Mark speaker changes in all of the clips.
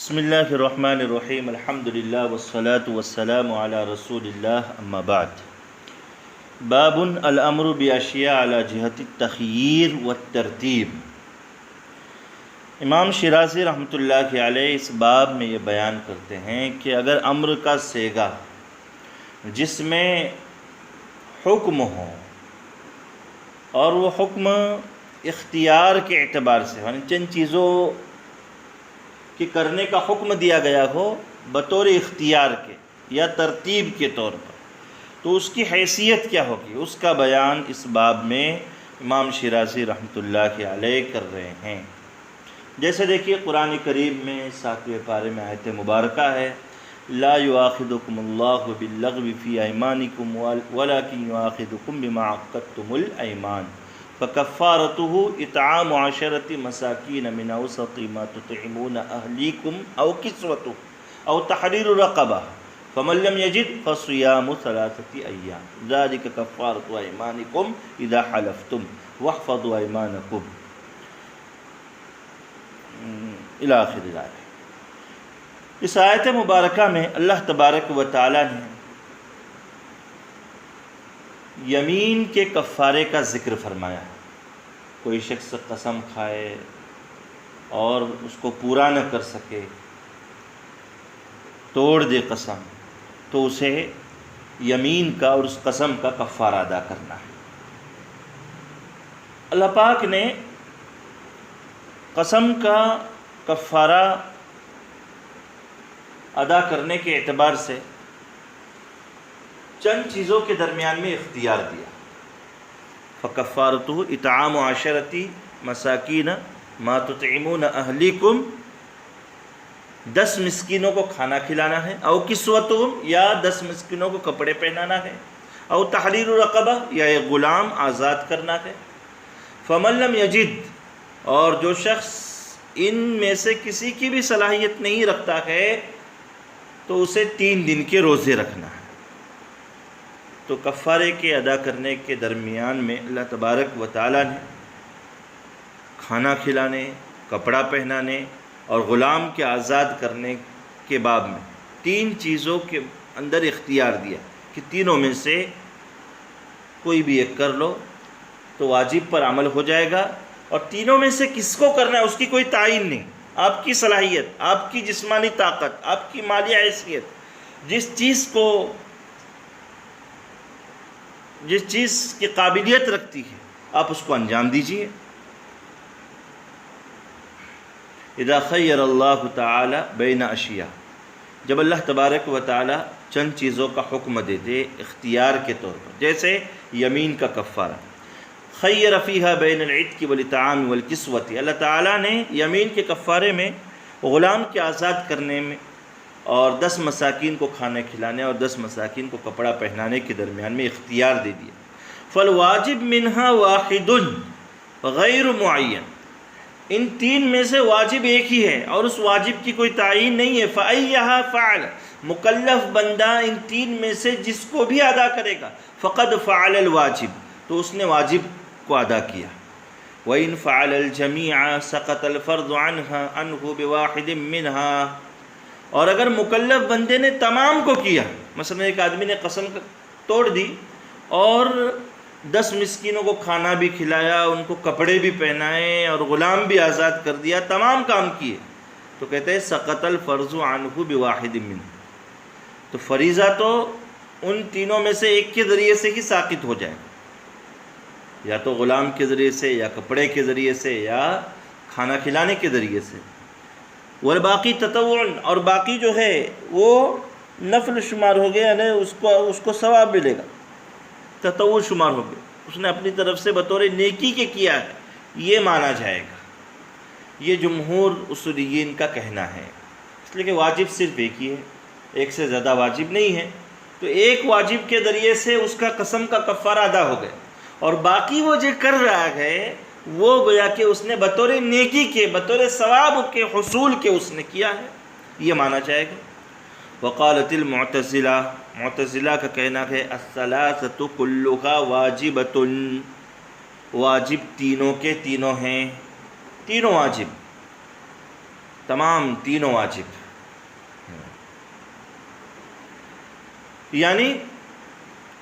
Speaker 1: بسم اللہ الرحمن الرحیم الحمدللہ والصلاة والسلام علی رسول اللہ اما بعد باب الامر باشیاء علی جہت التخییر والترتیب۔ امام شیرازی رحمۃ اللہ علیہ اس باب میں یہ بیان کرتے ہیں کہ اگر امر کا صیغہ جس میں حکم ہو اور وہ حکم اختیار کے اعتبار سے یعنی چند چیزوں کہ کرنے کا حکم دیا گیا ہو بطور اختیار کے یا ترتیب کے طور پر، تو اس کی حیثیت کیا ہوگی، اس کا بیان اس باب میں امام شیرازی رحمۃ اللہ علیہ کر رہے ہیں۔ جیسے دیکھیے قرآن کریم میں 7ویں پارے میں آیت مبارکہ ہے لا یؤاخذکم اللہ باللغو فی ایمانکم ولکن یؤاخذکم بما عقدتم الایمان فکفارتہ اطعام 10 مساکین من اوسط ما تطعمون اہلیکم او کسوتہ او تحریر رقبہ فمن لم یجد فصیام 3 ایام ذلک کفارۃ ایمانکم اذا حلفتم واحفظوا ایمانکم الی آخر الآیہ۔ اس آیت مبارکہ میں اللہ تبارک و تعالی نے یمین کے کفارے کا ذکر فرمایا ہے۔ کوئی شخص قسم کھائے اور اس کو پورا نہ کر سکے، توڑ دے قسم، تو اسے یمین کا اور اس قسم کا کفارہ ادا کرنا ہے۔ اللہ پاک نے قسم کا کفارہ ادا کرنے کے اعتبار سے چند چیزوں کے درمیان میں اختیار دیا۔ فکفارتہ اطعام 10 مساکین ما تطعمون اہلیکم، 10 مسکینوں کو کھانا کھلانا ہے، او کسوتہم یا 10 مسکینوں کو کپڑے پہنانا ہے، او تحریر رقبہ یا ایک غلام آزاد کرنا ہے۔ فمن لم یجد، اور جو شخص ان میں سے کسی کی بھی صلاحیت نہیں رکھتا ہے تو اسے 3 دن کے روزے رکھنا ہے۔ تو کفارے کے ادا کرنے کے درمیان میں اللہ تبارک و تعالیٰ نے کھانا کھلانے، کپڑا پہنانے اور غلام کے آزاد کرنے کے باب میں 3 چیزوں کے اندر اختیار دیا کہ تینوں میں سے کوئی بھی ایک کر لو تو واجب پر عمل ہو جائے گا، اور تینوں میں سے کس کو کرنا ہے اس کی کوئی تعین نہیں۔ آپ کی صلاحیت، آپ کی جسمانی طاقت، آپ کی مالی حیثیت، جس چیز کی قابلیت رکھتی ہے آپ اس کو انجام دیجیے۔ اذا خیر اللہ تعالی بین اشیاء، جب اللہ تبارک و تعالی چند چیزوں کا حکم دیتے اختیار کے طور پر، جیسے یمین کا کفارہ، خیر فیہا بین العتق والاطعام والکسوۃ، اللہ تعالیٰ نے یمین کے کفارے میں غلام کے آزاد کرنے میں اور 10 مساکین کو کھانے کھلانے اور 10 مساکین کو کپڑا پہنانے کے درمیان میں اختیار دے دیا۔ فالواجب منہا واحد غیر معین، ان 3 میں سے واجب ایک ہی ہے اور اس واجب کی کوئی تعین نہیں ہے۔ فأیہا فعل، مکلف بندہ ان 3 میں سے جس کو بھی ادا کرے گا فقد فعل الواجب، تو اس نے واجب کو ادا کیا۔ وَإِن فَعَلَ الْجَمِيعَ سَقَطَ الْفَرْضُ عَنْهُ بِوَاحِدٍ مِّنْهَا، اور اگر مکلف بندے نے تمام کو کیا، مثلا ایک آدمی نے قسم توڑ دی اور 10 مسکینوں کو کھانا بھی کھلایا، ان کو کپڑے بھی پہنائے اور غلام بھی آزاد کر دیا، تمام کام کیے، تو کہتے ہیں سقط الفرض عنہ بواحد منہ، تو فریضہ تو ان تینوں میں سے ایک کے ذریعے سے ہی ساقط ہو جائے، یا تو غلام کے ذریعے سے، یا کپڑے کے ذریعے سے، یا کھانا کھلانے کے ذریعے سے۔ والباقی تطوع، اور باقی جو ہے وہ نفل شمار ہو گیا، یعنی اس کو ثواب ملے گا، تطوع شمار ہو گیا، اس نے اپنی طرف سے بطور نیکی کے کیا ہے، یہ مانا جائے گا۔ یہ جمہور اصولیین کا کہنا ہے، اس لیے کہ واجب صرف ایک ہی ہے، ایک سے زیادہ واجب نہیں ہے، تو ایک واجب کے ذریعے سے اس کا قسم کا کفارہ ادا ہو گیا، اور باقی وہ جو کر رہا ہے وہ گویا کہ اس نے بطور نیکی کے، بطور ثواب کے حصول کے اس نے کیا ہے، یہ مانا جائے گا۔ وقالت المعتزلہ، معتزلہ کا کہنا ہے الثلاثۃ کلھا واجبۃ، واجب تینوں کے تینوں ہیں، تینوں واجب، تمام تینوں واجب. یعنی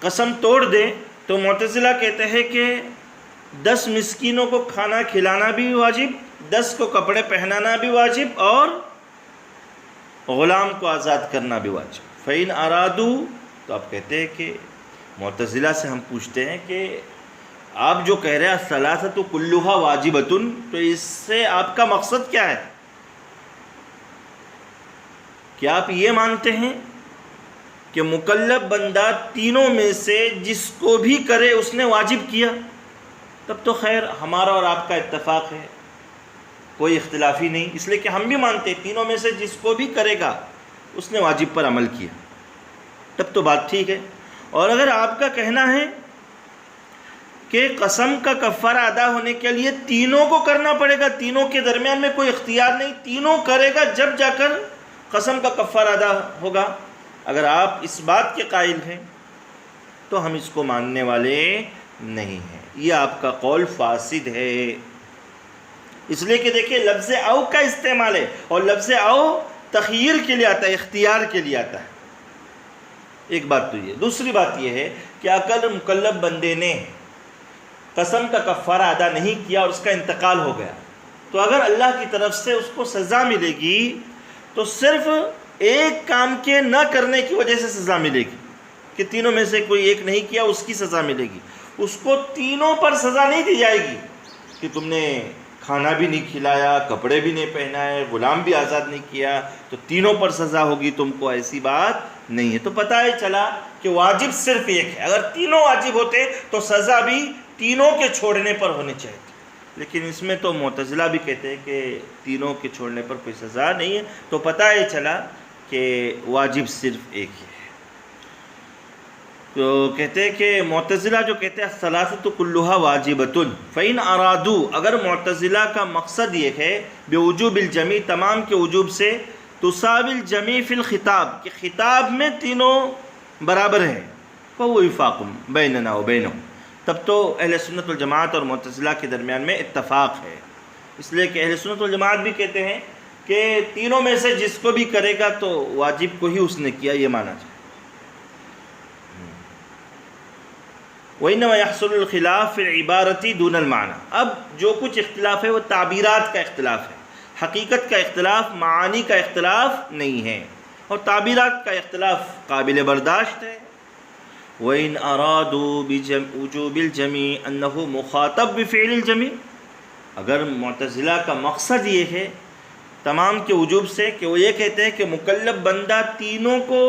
Speaker 1: قسم توڑ دے تو معتزلہ کہتے ہیں کہ 10 مسکینوں کو کھانا کھلانا بھی واجب، 10 کو کپڑے پہنانا بھی واجب، اور غلام کو آزاد کرنا بھی واجب. فَإِنْ أَرَادُوا، تو آپ کہتے ہیں کہ معتزلہ سے ہم پوچھتے ہیں کہ آپ جو کہہ رہے ہیں الثلاثۃ کلھا واجبۃ، تو اس سے آپ کا مقصد کیا ہے؟ کیا آپ یہ مانتے ہیں کہ مکلف بندہ تینوں میں سے جس کو بھی کرے اس نے واجب کیا؟ تب تو خیر ہمارا اور آپ کا اتفاق ہے، کوئی اختلاف ہی نہیں، اس لیے کہ ہم بھی مانتے ہیں تینوں میں سے جس کو بھی کرے گا اس نے واجب پر عمل کیا، تب تو بات ٹھیک ہے. اور اگر آپ کا کہنا ہے کہ قسم کا کفارہ ادا ہونے کے لیے تینوں کو کرنا پڑے گا، تینوں کے درمیان میں کوئی اختیار نہیں، تینوں کرے گا جب جا کر قسم کا کفارہ ادا ہوگا، اگر آپ اس بات کے قائل ہیں تو ہم اس کو ماننے والے نہیں ہیں. یہ آپ کا قول فاسد ہے، اس لیے کہ دیکھیں لفظ او کا استعمال ہے، اور لفظ او تخییر کے لیے آتا ہے، اختیار کے لیے آتا ہے. ایک بات تو یہ. دوسری بات یہ ہے کہ اگر مکلف بندے نے قسم کا کفارہ ادا نہیں کیا اور اس کا انتقال ہو گیا، تو اگر اللہ کی طرف سے اس کو سزا ملے گی تو صرف ایک کام کے نہ کرنے کی وجہ سے سزا ملے گی، کہ تینوں میں سے کوئی ایک نہیں کیا اس کی سزا ملے گی. اس کو تینوں پر سزا نہیں دی جائے گی کہ تم نے کھانا بھی نہیں کھلایا، کپڑے بھی نہیں پہنائے، غلام بھی آزاد نہیں کیا تو تینوں پر سزا ہوگی تم کو، ایسی بات نہیں ہے. تو پتہ ہی چلا کہ واجب صرف ایک ہے. اگر تینوں واجب ہوتے تو سزا بھی تینوں کے چھوڑنے پر ہونی چاہیے، لیکن اس میں تو معتزلہ بھی کہتے ہیں کہ تینوں کے چھوڑنے پر کوئی سزا نہیں ہے. تو پتہ ہی چلا کہ واجب صرف ایک ہی ہے. تو کہتے ہیں کہ معتزلہ جو کہتے ہیں الثلاثۃ کلھا واجبۃ، فَإِنْ أَرَادُوا، اگر معتزلہ کا مقصد یہ ہے بوجوب الجمیع، تمام کے وجوب سے، تساوی الجمیع فی الخطاب، کہ خطاب میں تینوں برابر ہیں، فَهُوَ وِفَاقٌ بَيْنَنَا وَبَيْنَهُمْ، تب تو اہل سنت والجماعت اور معتزلہ کے درمیان میں اتفاق ہے. اس لیے کہ اہل سنت والجماعت بھی کہتے ہیں کہ تینوں میں سے جس کو بھی کرے گا تو واجب کو ہی اس نے کیا، یہ مانا جائے. وَإِنَّمَا يَحْصُلُ الْخِلَافُ فِي الْعِبَارَةِ دُونَ الْمَعْنَى، اب جو کچھ اختلاف ہے وہ تعبیرات کا اختلاف ہے، حقیقت کا اختلاف، معانی کا اختلاف نہیں ہے، اور تعبیرات کا اختلاف قابل برداشت ہے. وَإِنْ أَرَادُوا بِوُجُوبِ الْجَمِيعِ أَنَّهُ مُخَاطَب بِفِعْلِ الْجَمِيعِ، اگر معتزلہ کا مقصد یہ ہے تمام کے وجوب سے کہ وہ یہ کہتے ہیں کہ مکلف بندہ تینوں کو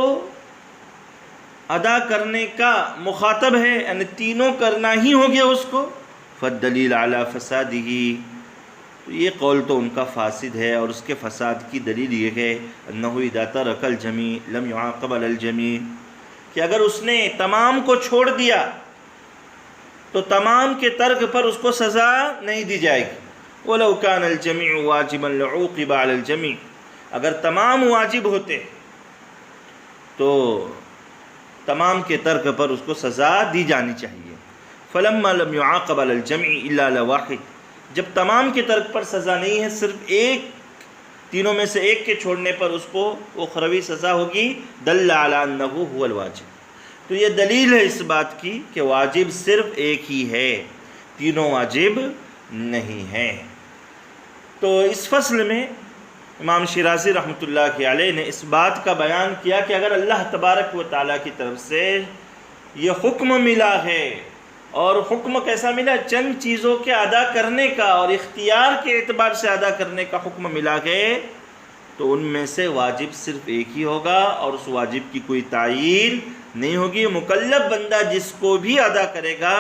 Speaker 1: ادا کرنے کا مخاطب ہے، یعنی تینوں کرنا ہی ہو گیا اس کو، فالدلیل علی فسادہ، تو یہ قول تو ان کا فاسد ہے، اور اس کے فساد کی دلیل یہ ہے انہ اذا ترک الجمیع لم یعاقب علی الجمیع، کہ اگر اس نے تمام کو چھوڑ دیا تو تمام کے ترک پر اس کو سزا نہیں دی جائے گی. وَلَوْ كَانَ الْجَمِيعُ وَاجِبًا لَعُوقِبَ عَلَى الْجَمِيعِ، اگر تمام واجب ہوتے تو تمام کے ترک پر اس کو سزا دی جانی چاہیے. فَلَمَّا لَمْ يُعَاقَبْ عَلَى الْجَمْعِ إِلَّا لَوَاحِدٍ، جب تمام کے ترک پر سزا نہیں ہے، صرف ایک، تینوں میں سے ایک کے چھوڑنے پر اس کو اخروی سزا ہوگی، دَلَّ عَلَى أَنَّهُ هُوَ الْوَاجِبُ، تو یہ دلیل ہے اس بات کی کہ واجب صرف ایک ہی ہے، تینوں واجب نہیں ہیں. تو اس فصل میں امام شیرازی رحمۃ اللہ علیہ نے اس بات کا بیان کیا کہ اگر اللہ تبارک و تعالیٰ کی طرف سے یہ حکم ملا ہے، اور حکم کیسا ملا؟ چند چیزوں کے ادا کرنے کا اور اختیار کے اعتبار سے ادا کرنے کا حکم ملا ہے، تو ان میں سے واجب صرف ایک ہی ہوگا، اور اس واجب کی کوئی تعیین نہیں ہوگی. مکلف بندہ جس کو بھی ادا کرے گا،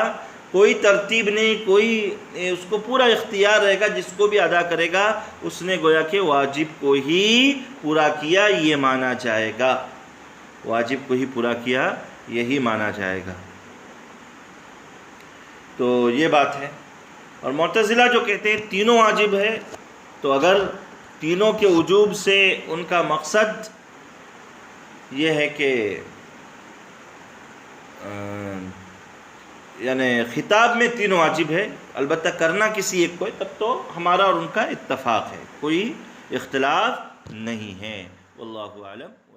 Speaker 1: کوئی ترتیب نہیں، کوئی اس کو پورا اختیار رہے گا، جس کو بھی ادا کرے گا اس نے گویا کہ واجب کو ہی پورا کیا، یہ مانا جائے گا، واجب کو ہی پورا کیا یہی مانا جائے گا. تو یہ بات ہے. اور معتزلہ جو کہتے ہیں تینوں واجب ہے، تو اگر تینوں کے وجوب سے ان کا مقصد یہ ہے کہ یعنی خطاب میں تینوں واجب ہے، البتہ کرنا کسی ایک کو ہے، تب تو ہمارا اور ان کا اتفاق ہے، کوئی اختلاف نہیں ہے۔ واللہ اعلم۔